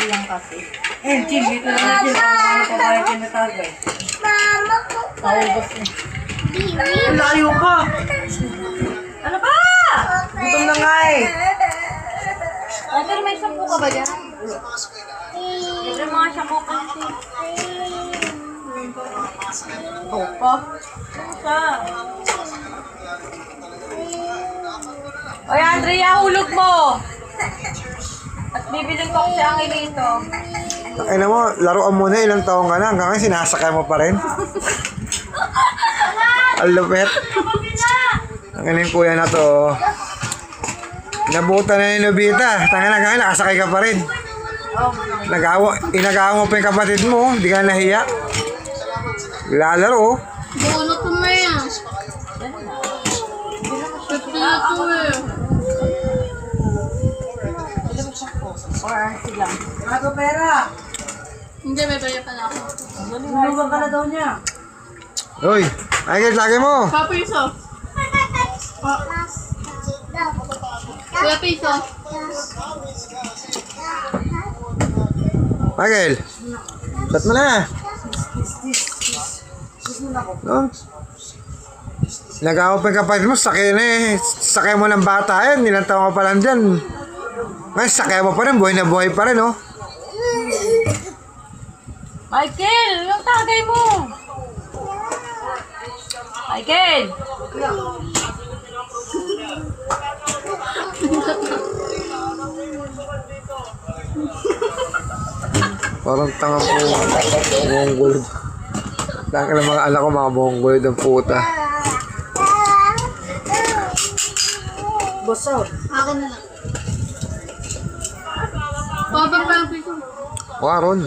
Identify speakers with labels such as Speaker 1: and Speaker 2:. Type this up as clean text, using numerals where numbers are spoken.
Speaker 1: lang kasi. Jim, dito na natin kung ano pa ba yung tinatagay.
Speaker 2: Mama ko.
Speaker 1: Naubos na.
Speaker 3: Layo pa.
Speaker 1: Ano ba?
Speaker 3: Gutom na nga eh.
Speaker 1: Ay, pero may sampu ka ba dyan? Libre mga shampoo kasi. Opo. Sa. Oy, Andrea, hulog mo! At bibiling ko si Angelito.
Speaker 4: Ay mo, laruan mo na, ilang taong ka na, hanggang ngayon sinasakay mo pa rin. Ang lupit. Ang galing kuya na to. Nabuta na yung Nobita. Tanga na nga, nakasakay ka pa rin. Inagawa mo pa yung kapatid mo, hindi ka nahiya. Lalaro.
Speaker 2: Bono ko na yan. Pagpila ko eh.
Speaker 1: Or sila.
Speaker 3: Ako pera.
Speaker 2: Hindi, may baya pala ako.
Speaker 3: Luluwag ka na daw niya.
Speaker 4: Uy, ay lagi mo.
Speaker 2: Piso. Kuya piso.
Speaker 4: Michael, shot mo na. No? Nagawa pa yung kapatid mo, sakay na eh. Sakay mo ng bata yan, nilang taon ka pa lang dyan. Ngayon, sakay mo pa rin, buhay na buhay pa rin, oh.
Speaker 1: Michael, yung tagay mo! Michael!
Speaker 4: Parang tanga po. Bonggol. Tanga ng mga anak ko, mga bonggol ng puta.
Speaker 3: Bosaw.
Speaker 2: Ako na lang. Papa pa ang piso.
Speaker 4: O, Aaron.